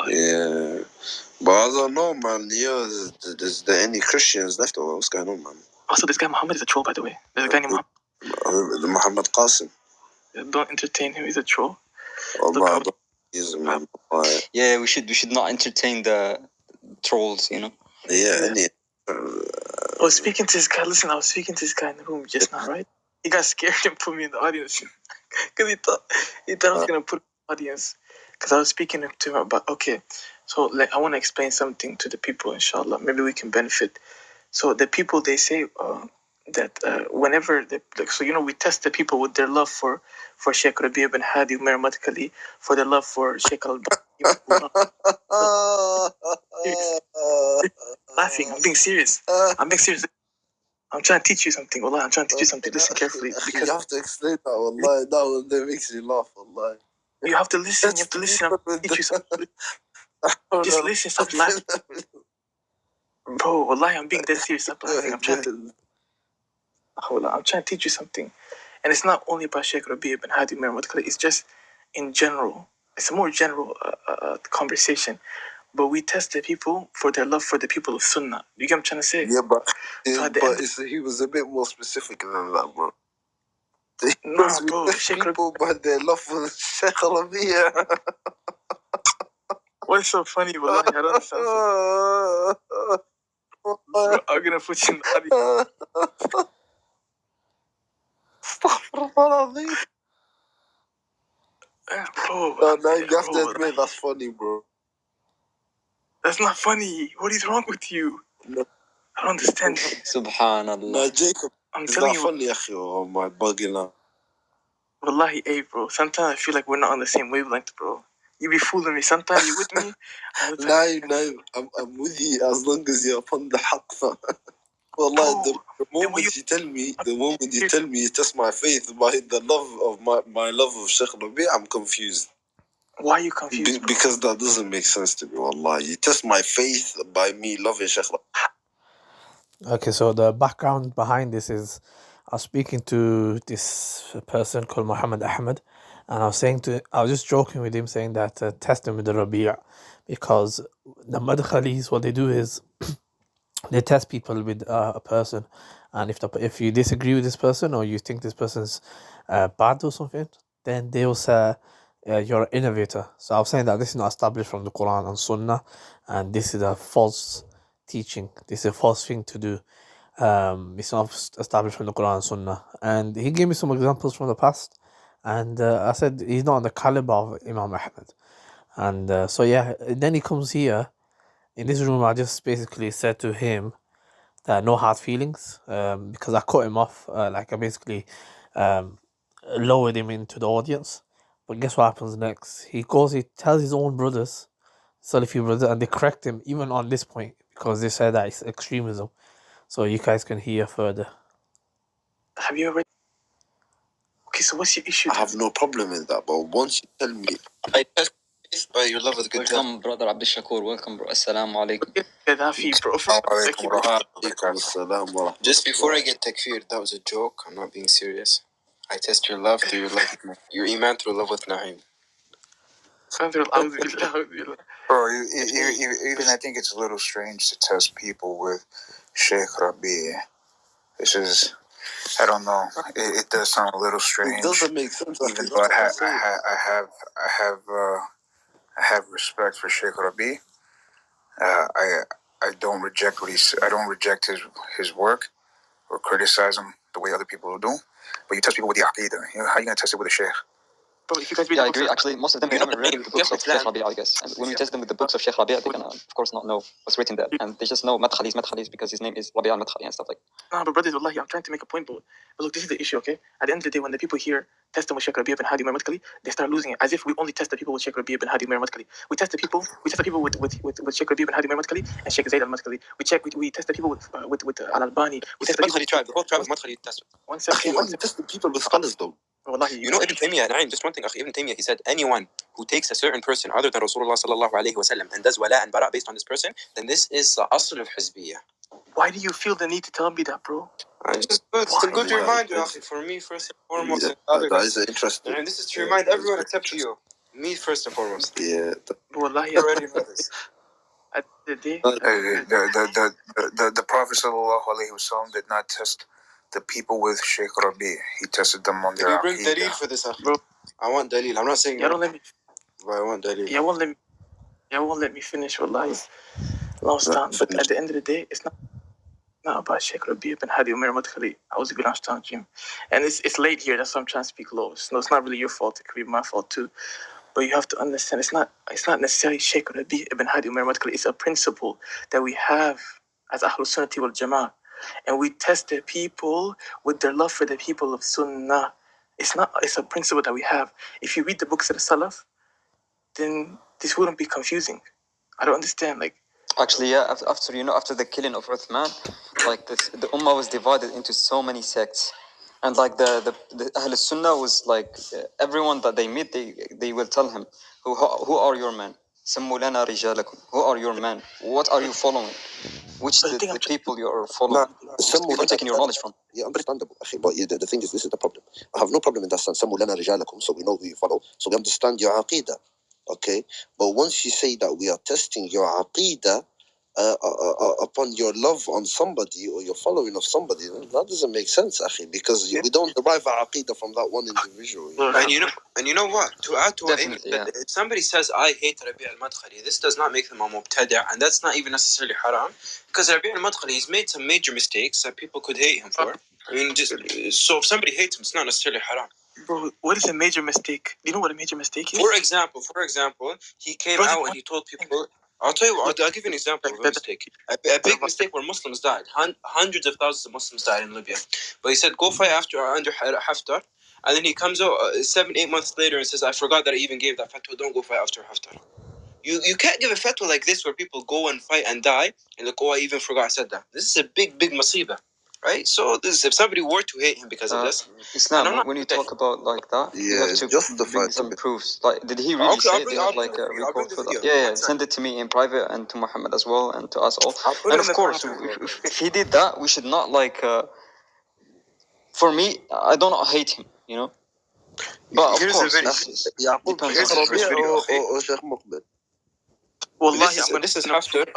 Yeah. But I don't know, man. Is there any Christians left or what's going on, man? Also, this guy Muhammad is a troll, by the way. There's a guy named Muhammad Qasim. Don't entertain him. He's a troll. Allah, he's a man. Yeah, we should not entertain the trolls, you know. Yeah. I was speaking to this guy. Listen, I was speaking to this guy in the room just now, right? He got scared and put me in the audience because he thought I was gonna put him in the audience because I was speaking to him about so I want to explain something to the people, inshallah. Maybe we can benefit. So the people, they say that whenever we test the people with their love for Sheikh Rabi' ibn Hadi Umar Madkhalis, for their love for Sheikh al-Albani. Laughing. I'm being serious. I'm trying to teach you something. Wallah, I'm trying to teach you something. Listen carefully. Because you have to explain that. Wallah, that makes me laugh. Wallah. You have to listen. You have to listen. I'm trying to teach you something. Just listen. Stop laughing. Bro, Wallah, I'm being dead serious. Stop laughing. I'm trying to teach you something. And it's not only about Sheikh Rabi' ibn Hadi Umar Madkhalis. It's just in general. It's a more general conversation. But we test the people for their love for the people of Sunnah. You get what I'm trying to say? Yeah, but he was a bit more specific than that, bro. Nah, bro. People by their love for Sheikh Rabi'. What's so funny? Wallahi, I don't understand. Bro, I'm gonna put you in the audience. Bro, no, you have to admit that's funny, bro. That's not funny. What is wrong with you? No. I don't understand. Subhanallah. No, Jacob, I'm telling you. Funny, oh my bugging out. Wallahi, bro. Sometimes I feel like we're not on the same wavelength, bro. You be fooling me. Sometimes you with me. No, I'm with you as long as you're upon the haqq. Wallahi, the moment you tell me you test my faith by the love of my love of Sheikh Rabi', I'm confused. Why are you confused? Because that doesn't make sense to me, wallahi. You test my faith by me loving Sheikh Rabi'. Okay, so the background behind this is I was speaking to this person called Muhammad Ahmed, and I was just joking with him, saying that test him with the Rabi', because the Madkhalis, what they do is they test people with a person, and if you disagree with this person or you think this person's bad or something, then they will say you're an innovator. So I was saying that this is not established from the Quran and Sunnah, and this is a false teaching. This is a false thing to do. It's not established from the Quran and Sunnah. And he gave me some examples from the past, and I said he's not on the caliber of Imam Ahmed. And then he comes here in this room. I just basically said to him that no hard feelings, because I cut him off. I basically lowered him into the audience. But guess what happens next? He tells his own brothers, Salafi brothers, and they correct him even on this point because they said that it's extremism. So you guys can hear further. Have you ever? Okay, so what's your issue? I have no problem with that, but once you tell me, I test by your love with good. Welcome, brother Abdul Shakur. Welcome, bro. Assalamu alaikum. Just before I get takfir, that was a joke. I'm not being serious. I test your love through your iman through love with Na'im. Bro, even I think it's a little strange to test people with Sheikh Rabi'. This is, I don't know. It does sound a little strange. It doesn't make sense. Even though I have respect for Sheikh Rabi'. I don't reject his work or criticize him the way other people do. But you test people with the aqidah. How are you gonna test it with a sheikh? Bro, if you guys read I agree. Actually, most of them haven't read the books of Sheikh Rabi', I guess. And when we test them with the books of Sheikh Rabi', they can, of course, not know what's written there. And they just know Madkhalis because his name is Rabi' al-Madkhali and stuff like that. No, but brothers, wallahi, I'm trying to make a point, but look, this is the issue, okay? At the end of the day, when the people here test them with Sheikh Rabi' ibn Hadi Umar Madkhalis, they start losing it. As if we only test the people with Sheikh Rabi' ibn Hadi Umar Madkhalis. We test the people with Sheikh Rabi' ibn Hadi Umar Madkhalis and Sheikh Zayd al-Madkhali. We test the people with Al-Albani. We test the Madkhali tribe. The whole tribe is Madkhali tested. One second. You test the people with scholars, though. Wallahi, you know Ibn Taymiyyah, Naim, just one thing, Ibn Taymiyyah, he said, anyone who takes a certain person other than Rasulullah sallallahu alayhi wa sallam and does wala and bara based on this person, then this is the asl of Hizbiyah. Why do you feel the need to tell me that, bro? It's a good reminder, for me, first and foremost. That is interesting. And this is to remind everyone except you. Me first and foremost. Yeah. Wallahi, You already know this. at the day. The Prophet ﷺ did not test the people with Sheikh Rabi. He tested them on their Can you bring aqidah. dalil for this, bro? I want dalil. I'm not saying You don't let me. but I want dalil. You won't let me finish. Wallahi, lost time. But at the end of the day, it's not about Sheikh Rabi ibn Hadi Umar Madkhali. I was a good Jim. And it's late here. That's why I'm trying to speak low. No, it's not really your fault. It could be my fault too. But you have to understand, it's not necessarily Sheikh Rabi ibn Hadi Umar Madkhali. It's a principle that we have as Ahlul Sunnati wal Jama'ah. And we test the people with their love for the people of Sunnah. It's a principle that we have. If you read the books of the Salaf, then this wouldn't be confusing. I don't understand. Actually, yeah, after the killing of Uthman, the Ummah was divided into so many sects. And the Ahl Sunnah was everyone that they meet, they will tell him, who are your men? Sammu lana rijalakum. Who are your men? What are you following? Which the people you are following? You're taking your knowledge from. Yeah, understandable. But the thing is, this is the problem. I have no problem in that sense. Sammu lana rijalakum, so we know who you follow, so we understand your aqidah. Okay? But once you say that we are testing your aqidah upon your love on somebody or your following of somebody, that doesn't make sense, akhi, because we don't derive our aqidah from that one individual. And you know what? To add to it, if somebody says, I hate Rabi' al-Madkhali, this does not make them a mubtada', and that's not even necessarily haram, because Rabi' al-Madkhali has made some major mistakes that people could hate him for. I mean, so if somebody hates him, it's not necessarily haram. Bro, what is a major mistake? Do you know what a major mistake is? For example, he came out and he told people... I'll tell you what, I'll give you an example of a mistake. A big mistake where Muslims died. Hundreds of thousands of Muslims died in Libya. But he said, go fight under Haftar. And then he comes out 7-8 months later and says, I forgot that I even gave that fatwa. Don't go fight after Haftar. You can't give a fatwa like this where people go and fight and die. And like, I even forgot I said that. This is a big masibah. Right? So if somebody were to hate him because of this... Islam, when you talk about that, you have to bring some proofs. Did he really say it? Do you have a record for that? Yeah, send it to me in private and to Muhammad as well and to us all. And of course, if he did that, we should not for me, I do not hate him, But of course, it depends on the video. Wallahi, this is after...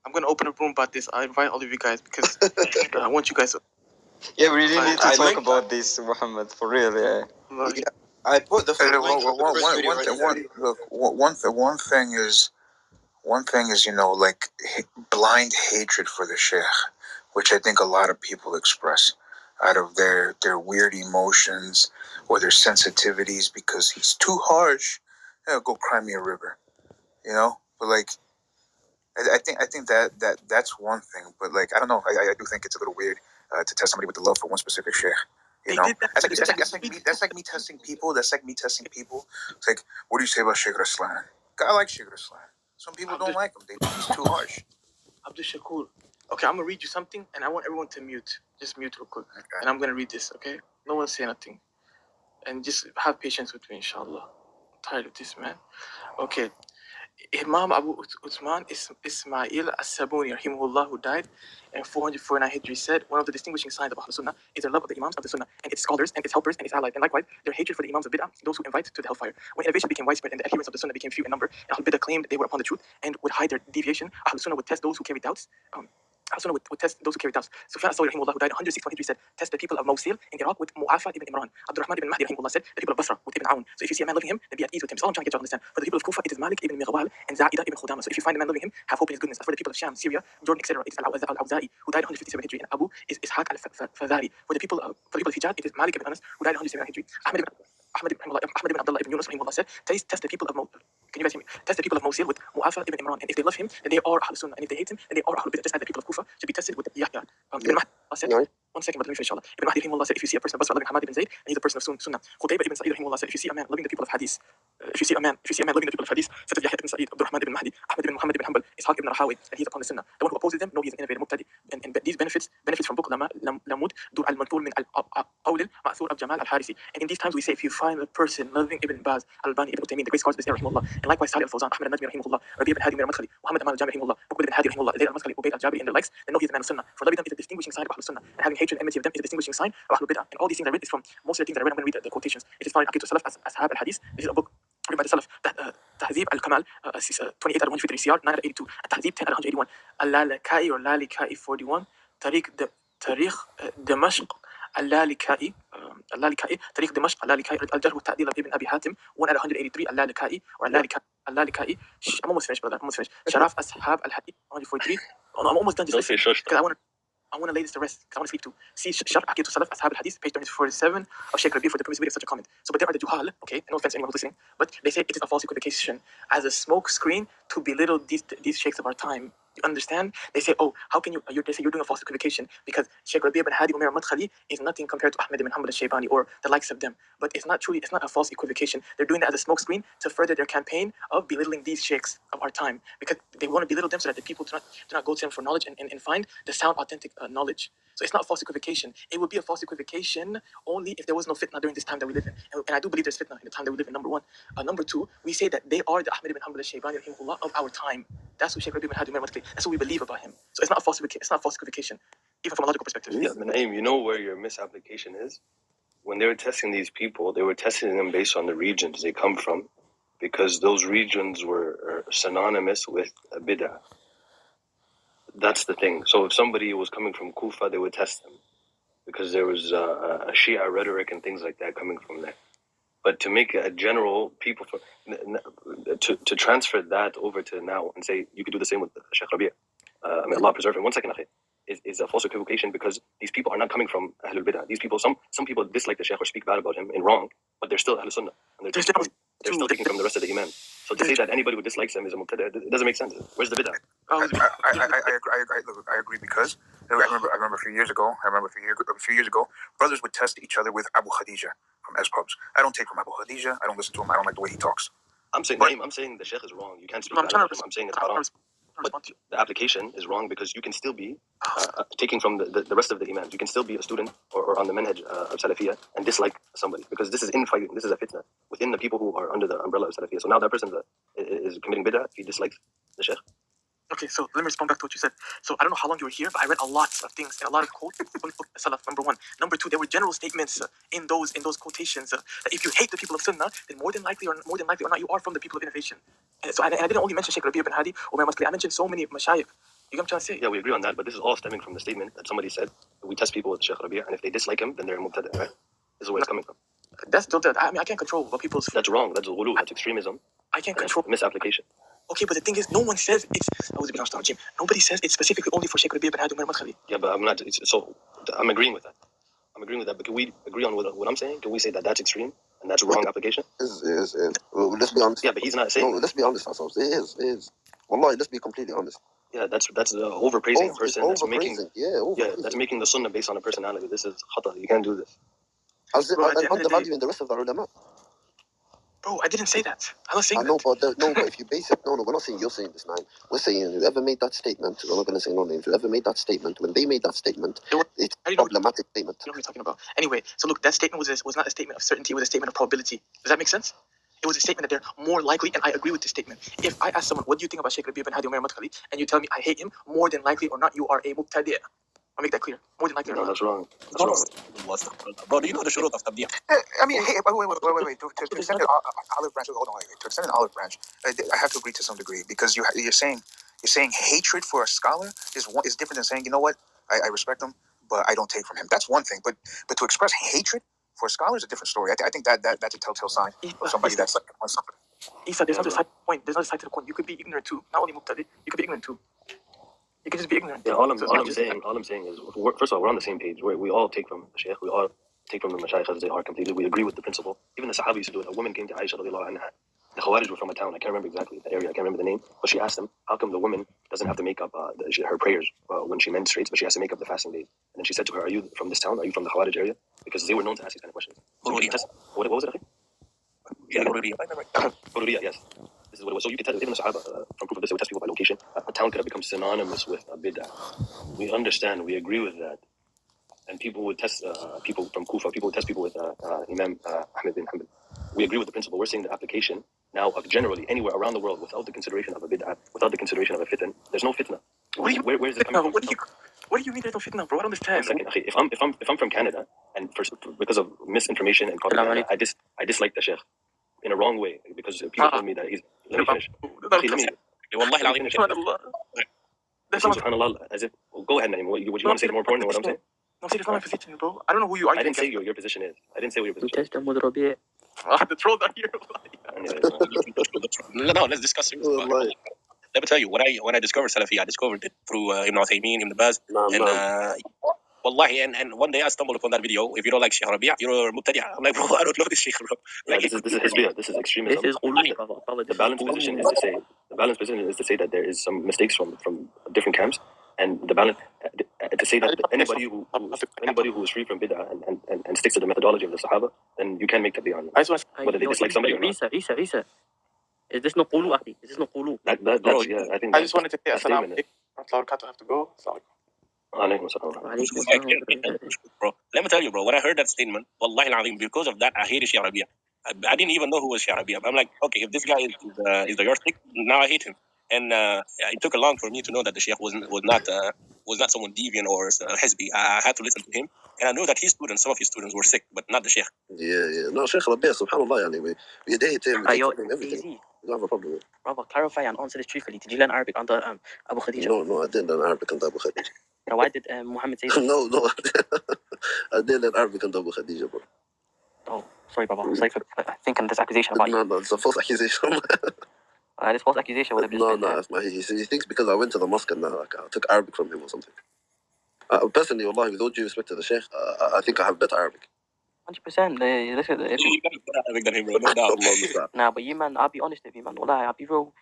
I'm going to open a room about this. I invite all of you guys because I want you guys to... Yeah, we really need to talk about this, Muhammad, for real, yeah. I put the one thing is, blind hatred for the Sheikh, which I think a lot of people express out of their weird emotions or their sensitivities because he's too harsh. Go cry me a river, But I think that's one thing. But I don't know. I do think it's a little weird to test somebody with the love for one specific Sheikh. That's like me testing people. It's like, what do you say about Sheikh Raslan? I like Sheikh Raslan. Some people don't like him. They think he's too harsh. Abdul Shakur. Okay, I'm going to read you something, and I want everyone to mute. Just mute real quick. Okay. And I'm going to read this, okay? No one say nothing. And just have patience with me, inshallah. I'm tired of this, man. Okay. Imam Abu Uthman Ismail as-Sabuni, rahimahullah, who died in 449 Hijri, said, one of the distinguishing signs of Ahlul Sunnah is their love of the Imams of the Sunnah and its scholars and its helpers and its allies, and likewise their hatred for the Imams of Bid'ah, those who invite to the hellfire. When innovation became widespread and the adherents of the Sunnah became few in number, and Ahlul Bid'ah claimed they were upon the truth and would hide their deviation, Ahlul Sunnah would test those who carried doubts. Sunnah would test those who carry doubts. Sufyan al-Thawri, rahimahullah, who died 161 Hijri, said, test the people of Mosul in Iraq with Mu'afa ibn Imran. Abdurrahman ibn Mahdi, rahimahullah, said, the people of Basra with Ibn Aoun. So if you see a man loving him, then be at ease with him. So all I'm trying to get you to understand. For the people of Kufa, it is Malik ibn Mighwal and Za'idah ibn Khudama. So if you find a man loving him, have hope in his goodness. As for the people of Sham, Syria, Jordan, etc., it is Al-Awza'i, who died 157 Hijri, and Abu is Ishaq al-Fadhari. For the people of Hijaz, it is Malik ibn Anas, who died 107 Hijri. Ahmad ibn Abdullah ibn Yunus, rahimahullah, said, test the people of Mosul. Can you guys hear me? Test the people of Mosul with Mu'afa ibn Imran. And if they love him, then they are Ahlul Sunnah. And if they hate him, then they are Ahlul Bid'ah. Just as the people of Kufa should be tested with Yahya. Ibn Mahdi said, one second, but let me finish, inshallah. Ibn Mahdi, rahimahullah, said, if you see a person of Basra loving Hamad ibn Zayd, and he's a person of Sunnah. Qutayba ibn Sa'id, rahimahullah, said, if you see a man loving the people of Hadith, if you see a man loving the people of Hadith, such as Yahya ibn Sa'id, Abdurrahman ibn Mahdi, Ahmad ibn Muhammad ibn Hanbal, Ishaq ibn Rahawi, and he's upon the Sunnah. The one who opposes them, no, he is an innovator, Muqtadi. And these benefits from book Lamud, Dur al-Mantul min al-Awlil, Ma'thur al-Jamal al-Harisi. And in these times we say, if you find a person loving Ibn Baz, Al-Albani, Ibn Uthaymeen, the great scholars of this era, rahimahullah, and likewise Salih al-Fawzan, Ahmad al-Najmi, rahimahullah, Rabi' ibn Hadi Madkhalis, Muhammad Amal al-Jami, rahimahullah, Muqbil ibn Hadi, rahimahullah, Zayd al-Madkhali, Ubayd al-Jabiri, and the likes, then no, he is a man of Sunnah. For loving them is a distinguishing sign of Ahlul Sunnah, and having hatred and enmity of them is a distinguishing sign of Ahlul Bid'ah. And all these things I read is from most of the things that I read. I'm going to read the quotations. It is found in Aqid al-Salaf as Ashab al-Hadith. This is a book written by the Salaf. تهذيب الكمال 28 out of 153 CR 9 out of 82. التهذيب 10 out of 181. اللالكائي or لالكائي 41. تاريخ دمشق اللالكائي تاريخ دمشق اللالكائي الجرح والتعديل of ابن أبي حاتم 1 out of 183. اللالكائي or اللالكائي I'm almost finished, brother. I'm almost finished. شرف أصحاب الحديث 143. I'm almost done. Just listen, because I want to lay this to rest, because I want to sleep too. See, Sharh Aqid Salaf Ashab al-Hadith, page 247 of Sheikh Rabi for the permissibility of such a comment. So, but there are the Juhal, okay, no offense to anyone who's listening, but they say it is a false equivocation as a smoke screen to belittle these sheikhs of our time. You understand? They say, oh, how can you, they say you're doing a false equivocation because Sheikh Rabi ibn Hadi Umar Madkhali is nothing compared to Ahmed ibn Hanbal al-Shaybani or the likes of them. But it's not a false equivocation. They're doing that as a smoke screen to further their campaign of belittling these sheikhs of our time, because they want to belittle them so that the people do not go to them for knowledge and find the sound, authentic knowledge. So it's not a false equivocation. It would be a false equivocation only if there was no fitna during this time that we live in. And I do believe there's fitna in the time that we live in, number one. Number two, we say that they are the Ahmed ibn Hanbal al-Shaybani rahimahullah of our time. That's what Sheikh Rabi ibn Hadi Umar Madkhali. That's what we believe about him. So it's not a false equivocation, even from a logical perspective. Yeah, Naeem, you know where your misapplication is? When they were testing these people, they were testing them based on the regions they come from, because those regions were synonymous with bid'ah. That's the thing. So if somebody was coming from Kufa, they would test them because there was a Shia rhetoric and things like that coming from there. But to make a general people to transfer that over to now and say you could do the same with Sheikh Rabi', may Allah preserve him. 1 second, akhi, is a false equivocation, because these people are not coming from Ahlul Bid'ah. These people, some people dislike the Sheikh or speak bad about him in wrong, but they're still Ahlul Sunnah, and they're still taking from the rest of the Imam. So to say that anybody who dislikes them is a mubtada, it doesn't make sense. Where's the bid'ah? I agree because I remember a few years ago. Brothers would test each other with Abu Khadijah from Spubs. I don't take from Abu Khadijah. I don't listen to him. I don't like the way he talks. I'm saying the Sheikh is wrong. You can't speak bad about him. I'm saying it's haram. But the application is wrong, because you can still be taking from the rest of the imams. You can still be a student or on the manhaj of Salafiyah and dislike somebody, because this is infighting. This is a fitna within the people who are under the umbrella of Salafiyah. So now that person is committing bid'ah if he dislikes the Sheikh. Okay, so let me respond back to what you said. So I don't know how long you were here, but I read a lot of things and a lot of quotes from Salaf, number one. Number two, there were general statements in those quotations that if you hate the people of Sunnah, then more than likely or not, you are from the people of innovation. And so I didn't only mention Sheikh Rabi' ibn Hadi or Madkhalis. I mentioned so many mashayikh. You get what I'm trying to say? Yeah, we agree on that, but this is all stemming from the statement that somebody said, we test people with Sheikh Rabi', and if they dislike him, then they're mubtada, right? This is where it's coming from. That's still that. I mean, I can't control what people's... That's wrong. That's ghulu. That's extremism. I can't control... Misapplication. Okay, but the thing is, no one says it's... Nobody says it's specifically only for Sheikh Rabi' ibn Hadi or Madkhalis. Yeah, but I'm not... So, I'm agreeing with that. But can we agree on what I'm saying? Can we say that that's extreme and that's wrong application? Well, let's be honest. Yeah, but he's not saying... No, let's be honest ourselves. It is. Wallahi, let's be completely honest. Yeah, that's overpraising a person. That's making... overpraising. That's making the sunnah based on a personality. This is khata. You can't do this. I'm undervaluing the rest of the ulama. Bro, I didn't say that. I'm not saying that. But if you base it... No, we're not saying you're saying this, man. We're saying whoever made that statement, we're not going to say no names, whoever made that statement, when they made that statement, it's a problematic statement. You know what we're talking about. Anyway, so look, that statement was not a statement of certainty, it was a statement of probability. Does that make sense? It was a statement that they're more likely, and I agree with this statement. If I ask someone, what do you think about Sheikh Rabi' ibn Hadi or Madkhalis, and you tell me I hate him, more than likely or not, you are a mubtadi'. I'll make that clear. More than likely or not. No, that's wrong. Bro, do you know the shurut of tabdi'? I mean, hey, wait. To extend an olive branch, hold on, wait. To extend an olive branch, I have to agree to some degree, because you're saying hatred for a scholar is different than saying, you know what, I respect him, but I don't take from him. That's one thing. But to express hatred for a scholar is a different story. I think that's a telltale sign of somebody that's like on something. Isa, there's another side to the point. There's another side to the coin. You could be ignorant too. Not only mubtadi', you could be ignorant too. You can just be ignorant. Yeah, all I'm saying is, first of all, we're on the same page. We all take from the Shaykh. We all take from the Mashayikh as they are completely. We agree with the principle. Even the Sahaba used to do it. A woman came to Aisha radiallahu anha. The Khawarij were from a town. I can't remember exactly the area. I can't remember the name. But she asked them, how come the woman doesn't have to make up her prayers when she menstruates, but she has to make up the fasting days? And then she said to her, are you from this town? Are you from the Khawarij area? Because they were known to ask these kind of questions. What was it? Yes. This is what it was. So you can tell, even the Sahaba, from proof of this, they would test people by location. A town could have become synonymous with a bid'ah. We understand, we agree with that. And people would test people from Kufa, people would test people with Imam Ahmed bin Hanbal. We agree with the principle. We're saying the application now of generally anywhere around the world without the consideration of a bid'ah, without the consideration of a fitna. There's no fitna. Where is it coming from? What do you mean there's no fitna, bro? I don't understand. 1 second, if I'm from Canada and because of misinformation and propaganda, I dislike the Sheikh. in a wrong way because people told me that he's. Let me finish. Let me finish. Subhanallah, as if. Well, go ahead, Naeem. Would you want to say more important than what I'm saying? No, see, that's not my position, bro. I don't know who you are. I didn't say your position is. I didn't say what your position is. The troll down here. Anyways, No, let's discuss it. Let me tell you, when I discovered Salafi, I discovered it through Ibn Uthaymeen, Ibn Baz, and Wallahi, and one day I stumbled upon that video. If you don't like Sheikh Rabi', you're Mubtadi'. I'm like, bro, I don't know this Sheikh, bro. like, this is Hizbiyah. This is extremism. This is The balanced position is to say that there is some mistakes from different camps, and the balance to say that anybody who is free from bid'ah and sticks to the methodology of the Sahaba, then you can make tabiyah on them. Whether they dislike somebody or not. Isa. Is this no qulu, akhi? Is this no qulu? That's, yeah, I think I just wanted to say assalamu alaikum. I have to go. Alaykum assalam. Bro, let me tell you, bro, when I heard that statement, wallahi al-azim, because of that, I hated Sheikh Rabi'. I didn't even know who was Sheikh Rabi'. I'm like, okay, if this guy is the yardstick, now I hate him. And it took a long for me to know that the Sheikh was not someone deviant or hizbi. I had to listen to him, and I knew that some of his students were sick, but not the Sheikh. Yeah. No, Sheikh Rabi', subhanallah, yani, we date him, we take him, everything. We don't have a problem with it. Brother, clarify and answer this truthfully. Did you learn Arabic under Abu Khadijah? No, I didn't learn Arabic under Abu Khadijah. Now, why did Muhammad say that? No, I didn't learn Arabic under Abu Khadijah, bro. Oh, sorry, brother. Sorry for thinking this accusation about you. No, it's a false accusation. This false accusation would have just been... He thinks because I went to the mosque and like, I took Arabic from him or something. Personally, wallahi, with all due respect to the Sheikh, I think I have better Arabic. 100%. You got better Arabic than him, bro, no doubt. Nah, but you, man, I'll be honest with you, man. Wallahi, I'll be real.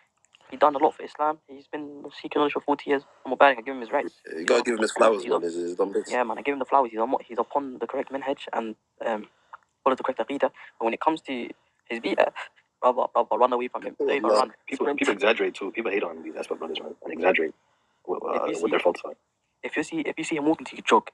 He done a lot for Islam. He's been seeking knowledge for 40 years. I'm Mubarak, I give him his rights. You gotta give him his flowers, man. He's done bits. Yeah, man, I give him the flowers. He's upon the correct minhaj and follows the correct aqidah. But when it comes to his bid'ah, brother, run away from him. Don't even run. People exaggerate too. People hate on these Asbab brothers, man, and exaggerate what their faults are. If you see him walking to you, jog.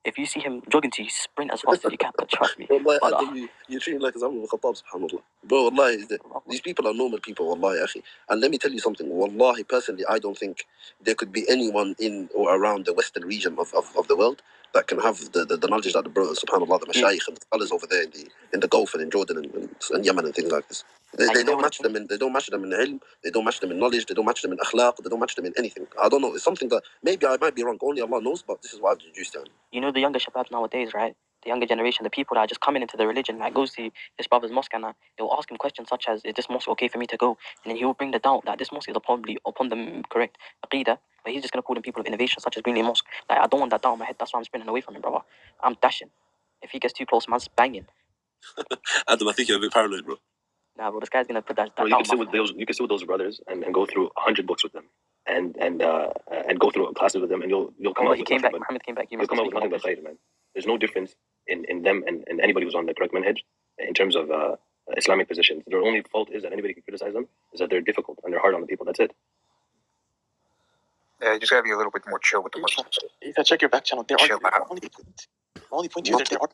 If you see him jogging to you, sprint as fast as you can. Trust me. Wallahi, you treat him like Zamr al-Khattab, subhanallah. Bro, wallahi, these people are normal people, wallahi, akhi. And let me tell you something, wallahi, personally, I don't think there could be anyone in or around the western region of the world that can have the knowledge that the brothers, subhanallah, the mashayikh and the scholars over there in the Gulf and in Jordan and Yemen and things like this. They don't match them in ilm, they don't match them in knowledge, they don't match them in akhlaq, they don't match them in anything. I don't know, it's something that maybe I might be wrong, only Allah knows, but this is what I've deduced on. You know the younger shabab nowadays, right? The younger generation, the people that are just coming into the religion, like goes to his brother's mosque and they'll ask him questions such as, is this mosque okay for me to go? And then he will bring the doubt that this mosque is probably upon the correct aqidah, but he's just going to call them people of innovation such as Greenley Mosque. Like, I don't want that doubt in my head, that's why I'm sprinting away from him, brother. I'm dashing. If he gets too close, man's banging. Adam, I think you're a bit paranoid, bro. Nah, bro, this guy's going to put that Bro, doubt. You can sit with those brothers and go through 100 books with them and go through classes with them, and you'll come out with nothing. Muhammad came back. You'll come out with nothing but khayr, man. There's no difference in them and anybody who's on the correct manhaj in terms of Islamic positions. Their only fault is that anybody can criticize them is that they're difficult and they're hard on the people. That's it. Yeah, you just gotta be a little bit more chill with the Muslims. You can check your back channel. There Chill are out. only point you there are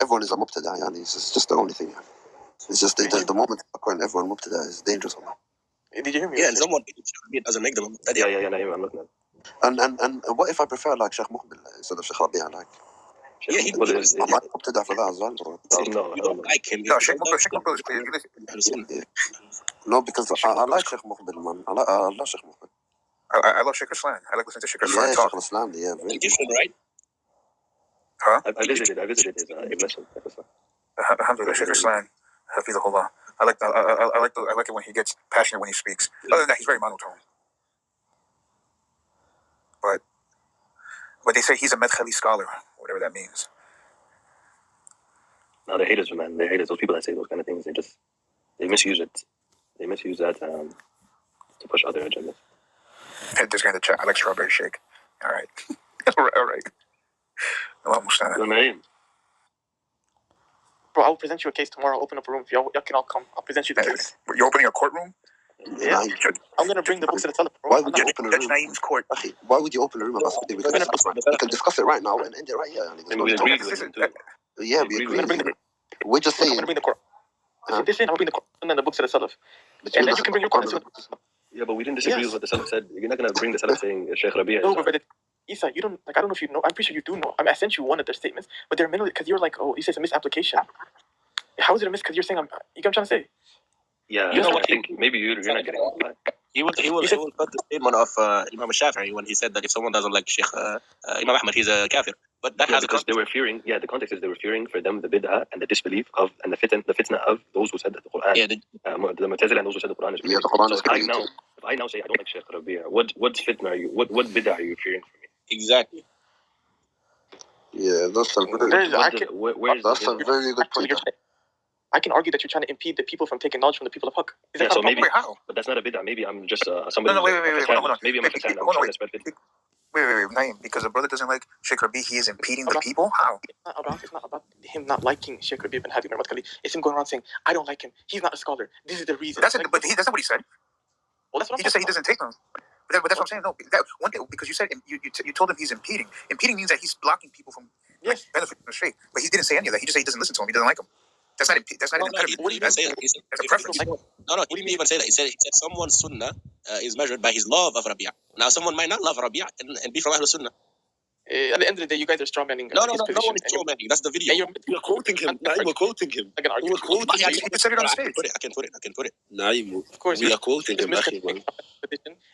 Everyone is a mubtada, yani. It's just the only thing. It's just the moment when everyone mubtada is dangerous. Did you hear me? Yeah, and someone it doesn't make them. Yeah, I'm looking at it. And what if I prefer like Sheikh Muqbil instead of Sheikh Rabi'? Like, Yeah, he I might mubtada for that as well, bro. No, you don't like him. No, Sheikh Muqbil is clear. No, because I like Sheikh Muqbil, man. I love Sheikh Muqbil. I love Sheikh Islam. I like listening to Sheikh Islam Yeah, talk. Sheikh Islam, yeah. Very different, right? Huh? I visited his lesson. Alhamdulillah, Sheikh Islam. Hafidhullah. I like it when he gets passionate when he speaks. Other than that, he's very monotone. But they say he's a Madkhalis scholar, whatever that means. No, they're haters, man. They're haters. Those people that say those kind of things, they misuse it. They misuse that to push other agendas. This guy in the chat, I like strawberry shake. All right. All right. Bro, I'll present you a case tomorrow. I'll open up a room. If y'all can all come. I'll present you the case. You're opening a courtroom? Yeah. I'm going to bring the books to the Salaf, bro. Why would you open a room? Judge Naeem's court. Why would you open a room about something? We can discuss it right now and end it right here. We agree with him too. Yeah, we agree. We're just saying. I'm going to bring the court. This ain't, I'll bring the court and then the books to the Salaf. And then you can bring your court. Yeah, but we didn't disagree with what the Salaf said. You're not going to bring the Salaf saying Sheikh Rabi'. No, but Isa, you don't, like, I don't know if you know. I'm pretty sure you do know. I mean, I sent you one of their statements, but they're mentally, because you're like, oh, you say it's a misapplication. How is it a miss? Because you're saying, you get what I'm trying to say? Yeah, you know what? I think maybe you're not getting it. He will quote the statement of Imam Shafi'i when he said that if someone doesn't like Sheikh Imam Ahmad, he's a kafir. But that has because they were fearing. Yeah, the context is they were fearing for them the bid'ah and the disbelief of and the fitna of those who said that the Quran. Yeah, the Mu'tazila and those who said the Quran is crazy. So if I now say I don't like Sheikh Rabi'a, what fitna are you? What bid'ah are you fearing for me? Exactly. Yeah, that's a very good point. I can argue that you're trying to impede the people from taking knowledge from the people of Haqq. Is that so maybe how? But that's not a bid'ah. Maybe I'm just somebody. No, wait, hold on. Maybe I'm a fatan. I'm trying to spread fitna. Wait, Naeem, because the brother doesn't like Sheikh Rabi, he is impeding the people? How? It's not about him not liking Sheikh Rabi bin Hadi or Madkhalis. It's him going around saying, I don't like him. He's not a scholar. This is the reason. That's not what he said. Well, that's what he just said he doesn't take them. But that's what I'm saying. No, that one thing, because you said you told him he's impeding. Impeding means that he's blocking people from benefiting from the straight. But he didn't say any of that. He just said he doesn't listen to him. He doesn't like him. That's not an impediment. What do you even say that? That's a preference. No, what do you even say that? He said someone's sunnah is measured by his love of Rabi'a. Now, someone might not love Rabi'a and be from Ahlul Sunnah. At the end of the day, you guys are strawmanning his position. Strawmanning. That's the video. You're quoting him. Naeem, we're quoting him. I can said it on stage. I can put it. Naeem, of course, we are quoting him.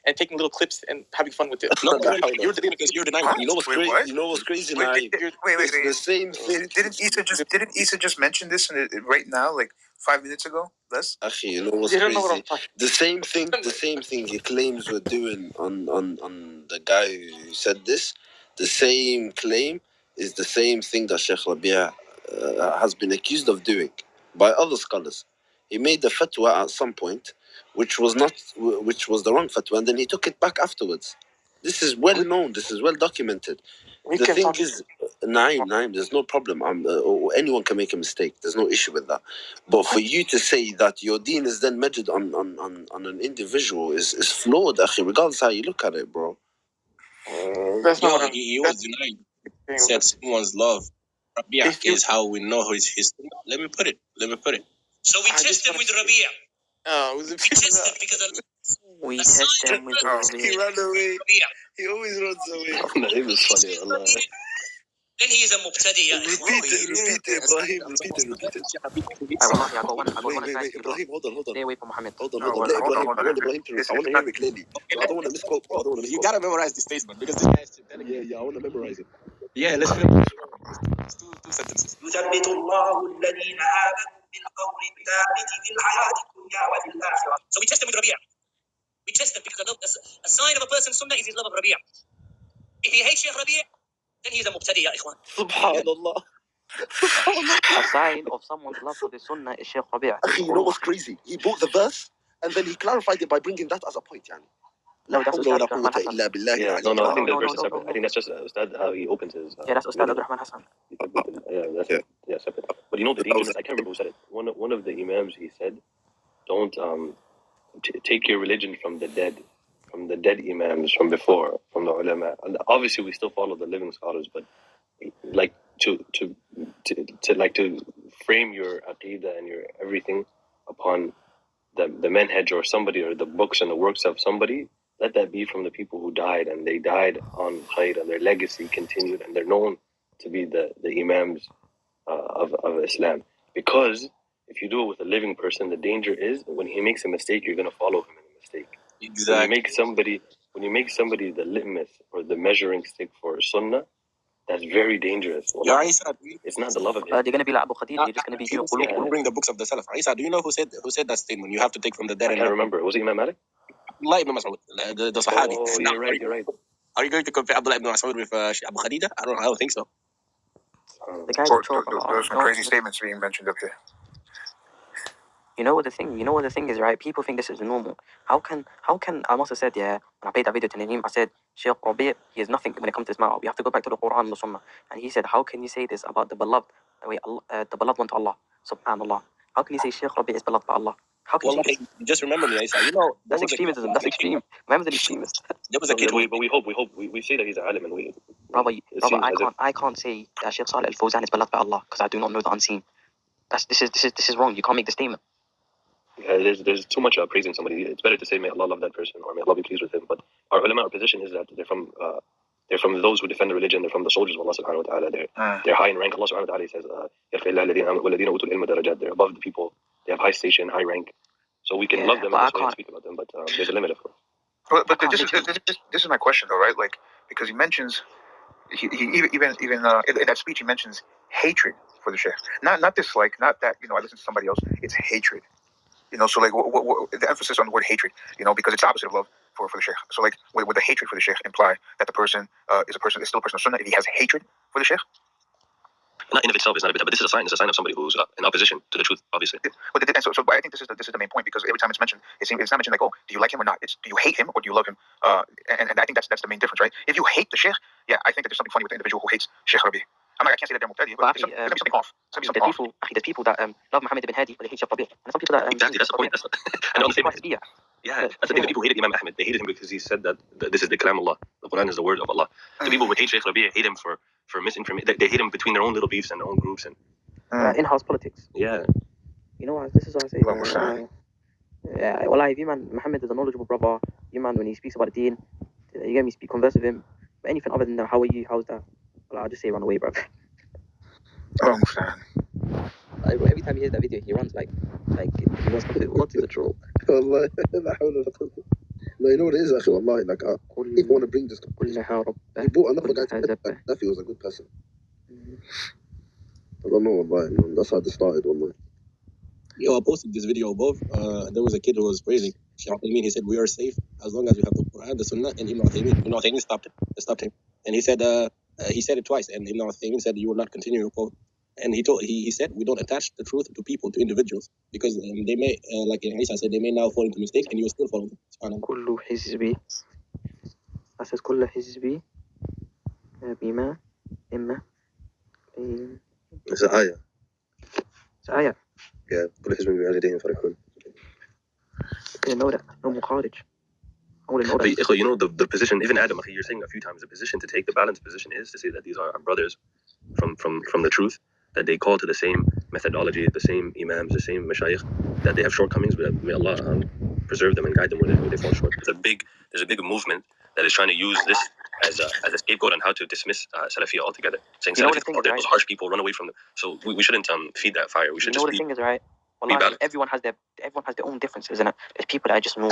And taking little clips and having fun with it. No, you're denying because you're denying. You know what's crazy? You know what's crazy, Naeem? Wait. The same thing. Didn't Issa just mention this right now, like 5 minutes ago? Less. Actually, you know what's crazy? The same thing he claims we're doing on the guy who said this. The same claim is the same thing that Sheikh Rabi'a has been accused of doing by other scholars. He made the fatwa at some point, which was the wrong fatwa, and then he took it back afterwards. This is well known. This is well documented. The thing is, Naeem, there's no problem. Anyone can make a mistake. There's no issue with that. But for you to say that your deen is then measured on an individual is flawed, akhi, regardless how you look at it, bro. That's not what he was denying. He said someone's love. Rabi'a is how we know his. Let me put it. So we test him with Rabi'a. We test him because we test him with Rabi'a. He ran away. He always runs away. Naeem is funny, Allah. Then he is a mubtadi. Repeat it, Ibrahim. Repeat it. I got one. Wait, Ibrahim, hold on. Stay away from Muhammad. Hold on. Let Ibrahim. I want Ibrahim to hear it clearly. I don't want to misquote. You gotta memorize this statement because this guy is Yeah, I want to memorize it. Yeah, let's memorize it. Two sentences. يثبت الله الذين آمنوا بالقول الثابت في الحياة الدنيا وفي الآخرة. So we test him with Rabi'a. We test him because a sign of a person's sunnah is his love of Rabi'a. If he hates Sheikh Rabi'a, then he's a mubtadi, ya ikhwan. Subhanallah. A sign of someone's love for the sunnah is Sheikh Rabi'a. You know what's crazy? He brought the verse and then he clarified it by bringing that as a point, yani. No, that's Ustad Abdurrahman Hassan. Yeah, no, I think the verse is separate. I think that's just Ustad how he opens his. Yeah, that's Ustad Abdurrahman Hassan. Yeah, separate. But you know the dangerous. I can't remember who said it. One of the imams, he said, don't take your religion from the dead imams from before, from the ulama. And obviously, we still follow the living scholars, but like to frame your aqidah and your everything upon the manhaj or somebody or the books and the works of somebody. Let that be from the people who died, and they died on khair, and their legacy continued, and they're known to be the imams of Islam. Because if you do it with a living person, the danger is when he makes a mistake, you're going to follow him in a mistake. Exactly. When you make somebody the litmus or the measuring stick for sunnah, that's very dangerous. It's not the love of it. They're going to be like Abu Khadijah. You're just going to be We'll bring the books of the Salaf. Isa, do you know who said that statement? You have to take from the dead. I can't remember. Was it Imam Malik? Abdullah ibn Mas'ud, the Sahabi. Oh, you're right. Are you going to compare Abdullah ibn Mas'ud with Abu Khadijah? I don't think so. The guy's a troll. There are some crazy statements being mentioned up here. You know what the thing is, right? People think this is normal. How can I must have said, yeah, when I played that video to Naeem, I said, Sheikh Rabi', he is nothing when it comes to this matter. We have to go back to the Quran and the Sunnah. And he said, how can you say this about the beloved one to Allah? Subhanallah. How can you say Sheikh Rabi' is beloved by Allah? How can you say this? Just remember me, Isa. You know, that's extremism. That's extreme. Muhammad's an extremist. There was a kid, but we hope we say that he's an alim, and we. Brother, I can't say that Sheikh Salih al-Fawzan is beloved by Allah because I do not know the unseen. This is wrong. You can't make the statement. Yeah, there's too much praising somebody. It's better to say may Allah love that person or may Allah be pleased with him. But our ulama, our position is that they're from those who defend the religion. They're from the soldiers of Allah subhanahu wa ta'ala. They're high in rank. Allah subhanahu wa ta'ala says, they're above the people. They have high station, high rank. So we can love them in this way and speak about them, but there's a limit, of course. But this is my question, though, right? Like, because he mentions, he even in that speech, he mentions hatred for the Sheikh. Not dislike, not that, I listen to somebody else. It's hatred. So like what, the emphasis on the word hatred, because it's the opposite of love for the Sheikh. So like, would the hatred for the Sheikh imply that the person is still a person of Sunnah if he has hatred for the Sheikh? Not in of itself is not a bid'ah, but this is a sign. It's a sign of somebody who's in opposition to the truth, obviously. But I think this is the main point, because every time it's mentioned, it's not mentioned like, oh, do you like him or not? It's, do you hate him or do you love him? And I think that's the main difference, right? If you hate the Sheikh, yeah, I think that there's something funny with the individual who hates Sheikh Rabi. I can't say that they're Muqtadi, but there's something off. There's people that love Muhammad ibn Hadi, but they hate Sheikh Rabi. And some people that exactly, that's the point. And on the same yeah, that's the thing. The people who hated Imam Ahmed, they hated him because he said that this is the kalam Allah. The Quran is the word of Allah. The people who hate Sheikh Rabi hate him for misinformation. They hate him between their own little beefs and their own groups and in-house politics. Yeah. You know what? This is what I say. Wallahi, if you man, Muhammad is a knowledgeable brother. You man, when he speaks about the deen, you get me, converse with him. But anything other than that, how are you? How's that? Well, I'll just say run away, bro. Every time he hears that video, he runs like he wants to. What is a troll? والله لا حول ولا قوة. No, you know what it is, أخي, والله, like, if you want to bring this, he bought another guy to that he was a good person. I don't know, والله, that's how this started, والله. Yo, I posted this video above. There was a kid who was praising Shaykh Uthaymeen. He said, we are safe as long as we have the Quran, the Sunnah, and Ibn Uthaymeen. Ibn Uthaymeen stopped him. And he said it twice. And Ibn Uthaymeen said, you will not continue your quote. And he said, we don't attach the truth to people, to individuals, because they may, like Isa said, they may now fall into mistake, and you will still follow them. كل حزب أساس كل حزب بما إما It's an ayah. It's an ayah. Yeah, كل حزب بما لديهم فرحون. I didn't know that. No Mukharij. I wouldn't know that. But, you know, the position, even Adam, you're saying a few times, the position to take, the balanced position is to say that these are our brothers from the truth, that they call to the same methodology, the same imams, the same mashayikh, that they have shortcomings, but may Allah preserve them and guide them where they fall short. There's a big movement that is trying to use this as a scapegoat on how to dismiss Salafiyya altogether. Saying Salafiyya, those harsh people, run away from them. So we shouldn't feed that fire. We should just be. The thing is, right? Wallahi, everyone has their own differences, isn't it? There's people that are just more.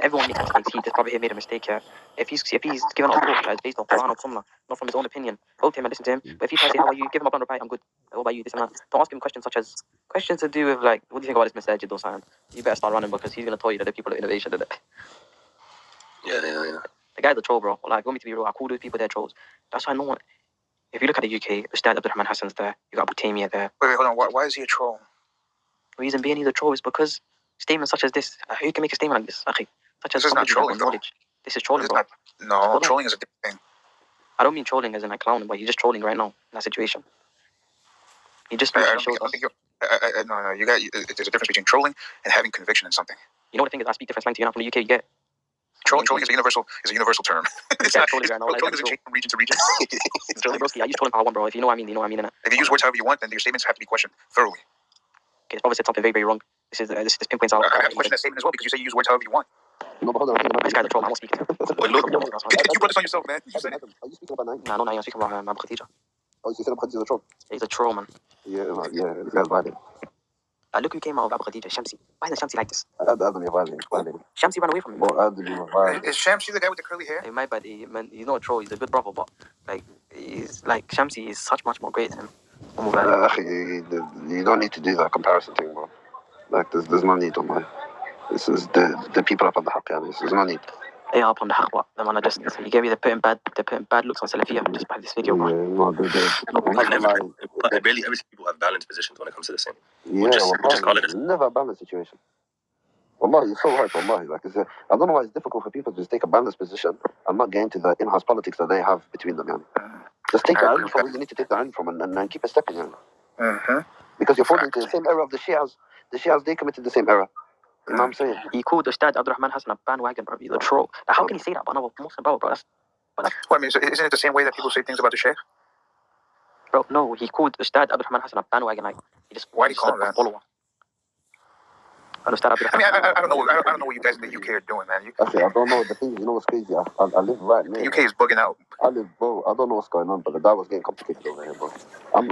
Everyone makes mistakes. This brother here made a mistake here. If he's given up talk that's based on Quran or Sunnah, not from his own opinion, go to him and listen to him. But if he tries to say, how are you? Give him a blunt reply, I'm good. What about you? This and that. Don't ask him questions such as questions to do with like, what do you think about this masajid or something? You better start running, because he's gonna tell you that the people of innovation did it. Yeah. The guy's a troll, bro. Like, want me to be real? I call those people they're trolls. That's why no one. If you look at the UK, Ustad Abdurrahman Hassan's there. You got Abu Taymiyyah there. Wait, hold on. Why is he a troll? The reason being he's a troll is because statements such as this. Who can make a statement like this? Such as this is not trolling, knowledge. This is trolling, bro. No, trolling is a different thing. I don't mean trolling as in like clowning, but you're just trolling right now in that situation. You just I don't think no. There's a difference between trolling and having conviction in something. You know the thing is, I speak different slang to you. Not from the UK. You get trolling is a universal term. It's not trolling. Trolling doesn't change from region to region. I use trolling for one, bro. If you know what I mean, you know what I mean. If you use words however you want, then your statements have to be questioned thoroughly. Okay, his brother said something very, very wrong. This pinpoints out. I have to question that statement as well, because you say you use words however you want. No, but hold on. This guy's a troll. I'm not speaking to him. But look, you brought this on yourself, man. You said it. Are you speaking about Naim? Nah, no, I'm speaking about Khadijah. Oh, you said Abu Khadijah is a troll? He's a troll, man. Yeah, this guy's violent. Look who came out of Abu Khadijah, Shamsi. Why isn't Shamsi like this? Adam is violent. Shamsi ran away from him. Is Shamsi the guy with the curly hair? Hey, my bad. He's not a troll. He's a good brother, but Shamsi is much more great than him. You don't need to do that comparison thing, bro. Like, there's no need on my. This is the people up on the haqq, there's no need. They are up on the haqq, the man just you gave me they're putting bad looks on Salafiyya just by this video, bro. I barely ever see people have balanced positions when it comes to this thing. We'll just call it a never a balanced situation. Wallahi, it's so hard, wallahi. Like, I don't know why it's difficult for people to just take a balanced position and not get into the in-house politics that they have between them, man. Just take the ilm from where you need to take the ilm from and keep it stepping, man. Because you're falling into the same era of the Shias. The Shias, they committed the same era. You know what I'm saying? He called Ustad Abdurrahman Hassan a bandwagon, bro. He's a troll. Like, how can he say that about another Muslim, bro? Well, I mean, so isn't it the same way that people say things about the Sheikh? Bro, no, he called Ustad Abdurrahman Hassan a bandwagon. Like, he just. Why do you call him that? Follower. I mean, I don't know what you guys in the UK are doing, man. I don't know. The thing is, you know what's crazy? I live right near. The UK is bugging out. bro, I don't know what's going on, but the guy was getting complicated over here, bro. I'm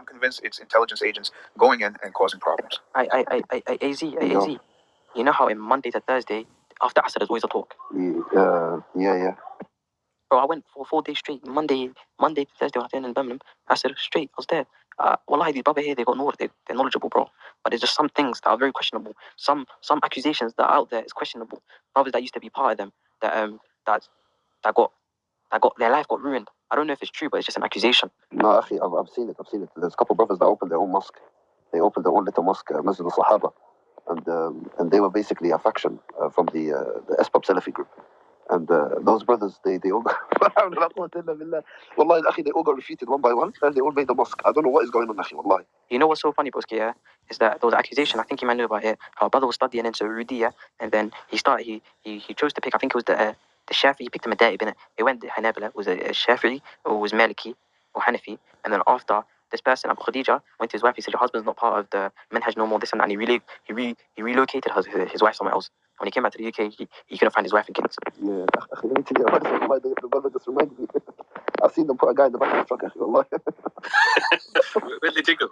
convinced it's intelligence agents going in and causing problems. AZ. You know how in Monday to Thursday, after Asr, there's always a talk. Yeah. Bro, I went for 4 days straight. Monday to Thursday when I was in Birmingham. Asr straight. I was there. Wallahi, these brother here, they're knowledgeable, bro. But there's just some things that are very questionable. Some accusations that are out there is questionable. Brothers that used to be part of them that got their life got ruined. I don't know if it's true, but it's just an accusation. No, actually, I've seen it. There's a couple of brothers that opened their own mosque. They opened their own little mosque, Masjid al-Sahaba. And they were basically a faction from the Spubs Salafi group. And those brothers, they all got Wallahi, they all got refuted one by one, and they all made the mosque. I don't know what is going on, Wallahi. You know what's so funny, Broski, yeah? Is that there was an accusation, I think you might know about it, how a brother was studying in Saudi, yeah? And then he chose to pick, I think it was the Shafi'i, he picked him a date, innit? He went to Hanabila, was a Shafi'i, or was Maliki, or Hanafi, and then after this person, Abu Khadijah, went to his wife, he said, your husband's not part of the manhaj no more, this and that, and he relocated his wife somewhere else. When he came back to the UK, he couldn't find his wife and kids. Yeah, the brother just reminded me. I've seen them put a guy in the back of the truck, Wallahi. Where did they take him?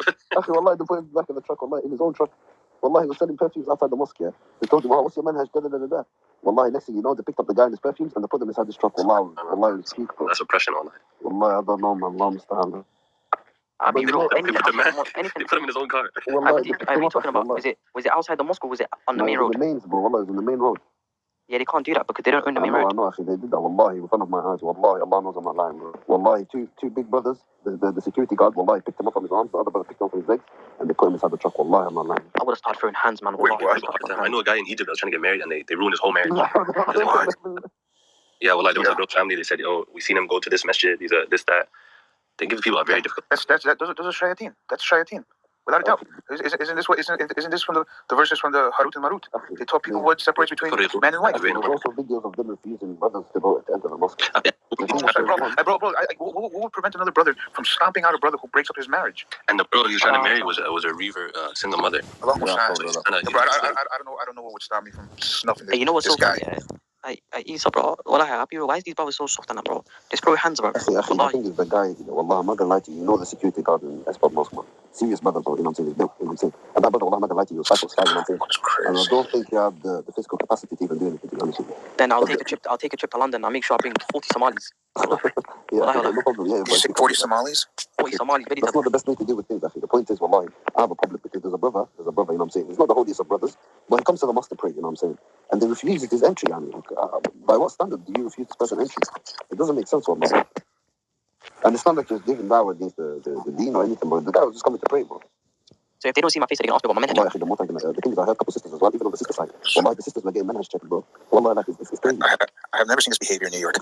Wallahi, they put him in the back of the truck, Wallahi, in his own truck. Wallahi, he was selling perfumes outside the mosque, yeah? They told him, what's your manhaj? Wallahi, next thing you know, they picked up the guy in his perfumes and they put him inside his truck. Wallahi, it was peak, bro. That's oppression, wallahi. Wallahi, I don't know, man. Allah musta'an. They put him in his own car. What are you talking about? Was it outside the mosque or was it on the main road? The mains, bro. Wallahi, it was on the main road. Yeah, they can't do that because they don't own the main road. I know, actually, they did that. Wallahi, in front of my eyes. Wallahi, Allah knows I'm not lying, bro. Wallahi, two big brothers, the security guard, wallahi, picked him up on his arms, the other brother picked him up on his legs, and they put him inside the truck. Wallahi, I'm not lying. I would have started throwing hands, man. I know a guy in Egypt that was trying to get married and they ruined his whole marriage. Yeah, well, there was a girl's family. They said, we seen him go to this masjid, this, that. They give people a very difficult. Those are shayateen. That's shayateen. Without a doubt. Isn't this from the verses from the Harut and Marut? They taught people what separates between man and wife. There's also videos of them refusing brothers to go to enter the mosque. Bro, what would prevent another brother from stomping out a brother who breaks up his marriage? And the girl he was trying to marry was a revert single mother. I don't know what would stop me from snuffing this. You know what's this so guy? funny? Isa, bro. Why is these brothers so soft on that, bro? Just throw your hands, bro. I think it's the guy, Wallah, I'm not gonna lie to you. You know the security guard in Spubs Mosque, man. Serious brother, bro, you know what I'm saying? You know what I'm saying? And that brother, Wallah, I'm not gonna lie to you. Cycle sky, you know what I'm saying? And I don't think you have the physical capacity to even do anything, to be honest with you. Then I'll take a trip to London. I'll make sure I bring 40 Somalis. No problem. Yeah, you say 40 Somalis? 40 Somalis. That's not the best way to deal with things, actually. The point is, Wallahi, I have a problem because there's a brother, you know what I'm saying? He's not the holiest of brothers, but he comes to the mosque to pray, you know what I'm saying? And they refuse his entry, I mean. By what standard do you refuse this person entry? It doesn't make sense, Wallahi. And it's not like you're giving dawah against the deen or anything, but the guy was just coming to pray, bro. So if they don't see my face, they can ask me about my manhaj. The thing is, I have a couple sisters as well, even on the sister side. Wallahi, the sisters are getting manhaj checked, bro. Wallahi, like, it's crazy. I have never seen this behavior in New York.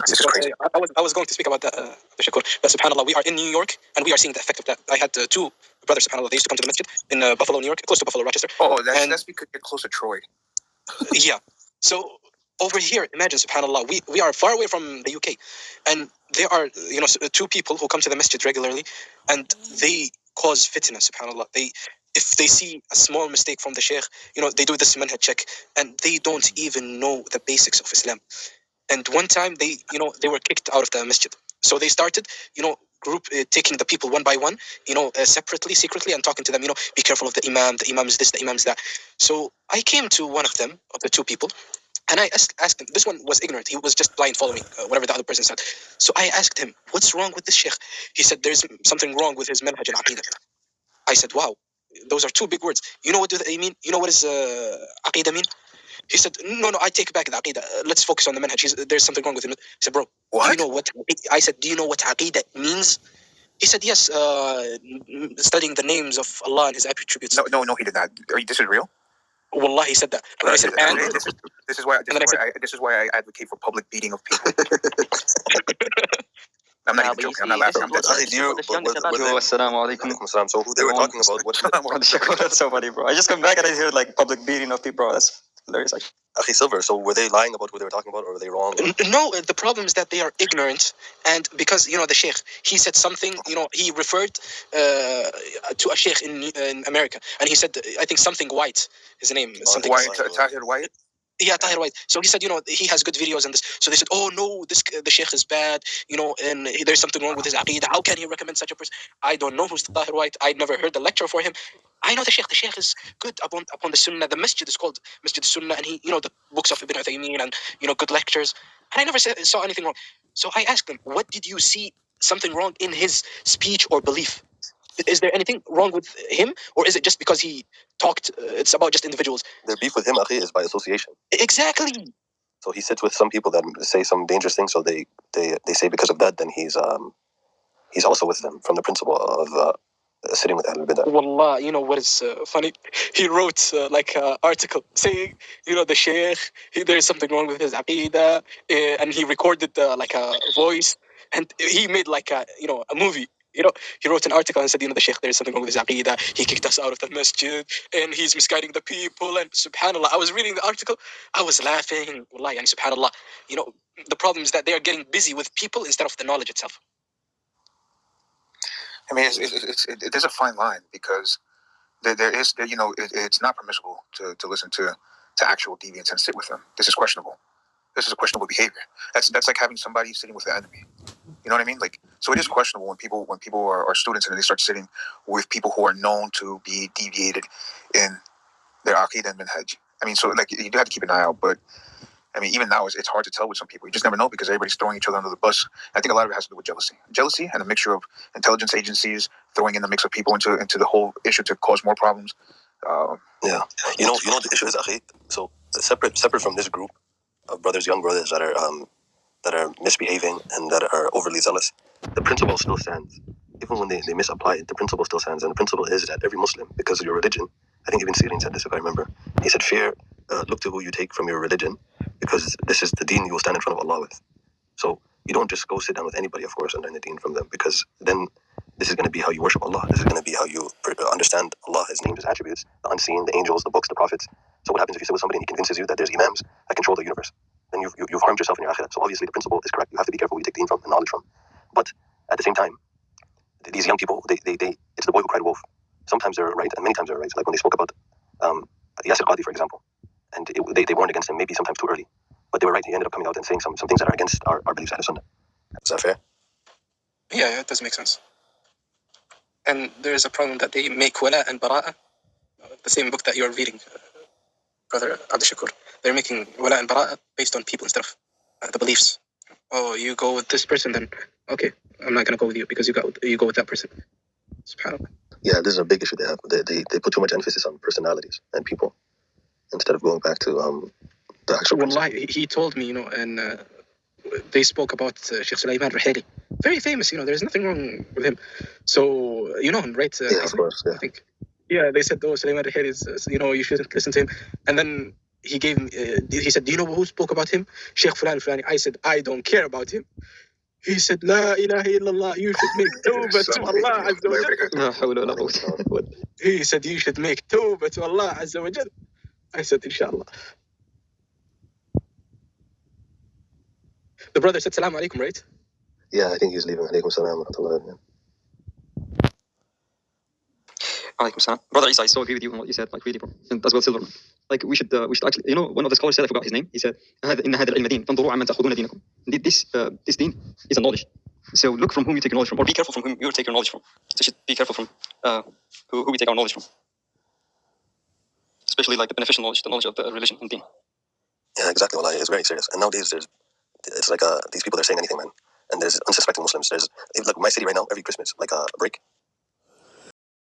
This is crazy. I was going to speak about that, Shakur. But subhanAllah, we are in New York, and we are seeing the effect of that. I had two brothers, subhanAllah, they used to come to the masjid in Buffalo, New York, close to Buffalo, Rochester. That's because you're close to Troy. Yeah. So over here, imagine, subhanAllah, we are far away from the UK, and there are, two people who come to the masjid regularly, and they cause fitna, subhanAllah. If they see a small mistake from the sheikh, they do this manhaj check, and they don't even know the basics of Islam. And one time they were kicked out of the masjid. So they started, taking the people one by one, separately, secretly, and talking to them, be careful of the imam is this, the imam is that. So I came to one of them, of the two people, and I asked him, this one was ignorant. He was just blind following whatever the other person said. So I asked him, what's wrong with this sheikh? He said, there's something wrong with his manhaj and aqidah. I said, wow, those are two big words. You know what do they mean? You know what does aqidah mean? He said, no, I take back the aqidah. Let's focus on the manhaj. There's something wrong with him. He said, bro, what? Do you know what? I said, do you know what aqidah means? He said, yes, studying the names of Allah and His attributes. No, he did not. This is real? Wallah, he said that. And I said, this is why I advocate for public beating of people. I'm not even joking. I'm not laughing. So who they were talking about? That's so funny, bro. I just come back and I hear like public beating of people. That's hilarious. Silver. So were they lying about who they were talking about, or were they wrong? No, the problem is that they are ignorant, and because the sheikh, he said something. He referred to a sheikh in America, and he said, I think something White. His name, something White, Tahir White. Yeah, Tahir White. So he said, he has good videos and this. So they said, oh no, the Sheikh is bad, and there's something wrong with his aqeedah. How can he recommend such a person? I don't know who's Tahir White. I never heard the lecture for him. I know the Sheikh. The Sheikh is good upon the Sunnah. The masjid is called Masjid Sunnah, and he, the books of Ibn Uthaymeen and good lectures. And I never saw anything wrong. So I asked him, what did you see something wrong in his speech or belief? Is there anything wrong with him, or is it just because he talked? It's about just individuals. Their beef with him, akhi, is by association. Exactly. So he sits with some people that say some dangerous things. So they say because of that, then he's also with them from the principle of sitting with Ahlul Bidah. Wallah, what is funny? He wrote like an article saying, the Sheikh, there's something wrong with his aqeedah, and he recorded like a voice, and he made like a movie. He wrote an article and said, the Sheikh, there's something wrong with his aqeedah. He kicked us out of the masjid, and he's misguiding the people. And subhanallah, I was reading the article, I was laughing. Wallah, yani subhanallah. The problem is that they are getting busy with people instead of the knowledge itself. I mean, there's a fine line because it's not permissible to listen to actual deviants and sit with them. This is questionable. This is a questionable behavior. That's like having somebody sitting with the enemy. You know what I mean? Like, so it is questionable when people are students and they start sitting with people who are known to be deviated in their aqidah and manhaj. I mean, so like you do have to keep an eye out, but I mean, even now it's hard to tell with some people. You just never know because everybody's throwing each other under the bus. I think a lot of it has to do with jealousy, and a mixture of intelligence agencies throwing in the mix of people into the whole issue to cause more problems. Yeah, you know the issue is, akhi. So separate from this group of brothers, young brothers that are misbehaving and that are overly zealous, the principle still stands. Even when they misapply it, the principle still stands. And the principle is that every Muslim, because of your religion, I think Ibn Sirin said this if I remember, he said, look to who you take from your religion, because this is the deen you will stand in front of Allah with. So you don't just go sit down with anybody, of course, and learn the deen from them, because then this is going to be how you worship Allah. This is going to be how you understand Allah, His names, His attributes, the unseen, the angels, the books, the prophets. So what happens if you sit with somebody and he convinces you that there's imams that control the universe? Then you've harmed yourself in your akhirah. So obviously the principle is correct. You have to be careful who you take deen from and knowledge from. But at the same time, these young people, they it's the boy who cried wolf. Sometimes they're right, and many times they're right. Like when they spoke about Yasir Qadi, for example, and they warned against him maybe sometimes too early. But they were right. He ended up coming out and saying some things that are against our beliefs at Sunnah. Is that fair? Yeah, it does make sense. And there is a problem that they make wala and bara'a, the same book that you're reading, brother Abdul Shakur. They're making wala and bara'a based on people instead of the beliefs. Oh, you go with this person, then okay, I'm not gonna go with you because you go with that person. SubhanAllah. Yeah, this is a big issue they have. They put too much emphasis on personalities and people instead of going back to the actual. Wallahi, he told me, and they spoke about Sheikh Sulaiman Raheli. Very famous, there's nothing wrong with him. So, you know him, right? Yeah, of course, yeah. I think. Yeah, they said, Sulaiman Raheli is, you shouldn't listen to him. And then he said, do you know who spoke about him? Sheikh Fulan Fulani. I said, I don't care about him. He said, La ilaha illallah, you should make tawbah to Allah Azza wa Jal. He said, you should make tawbah to Allah Azza wa Jal. I said, inshallah. The brother said, Salaam alaikum, right? Yeah, I think he's leaving. Alaikum salam wa rahmatullah. Alaikum salam. Brother Isa, I so agree with you on what you said, like really, bro. And as well, Silverman. Like we should actually, one of the scholars said, I forgot his name. He said, Indeed, this deen is a knowledge. So look from whom you take your knowledge from, or be careful from whom you take your knowledge from. So you should be careful from who we take our knowledge from. Especially like the beneficial knowledge, the knowledge of the religion and deen. Yeah, exactly. Well, it's very serious. And nowadays, it's like these people are saying anything, man. And there's unsuspecting Muslims. There's like my city right now. Every Christmas, like a break,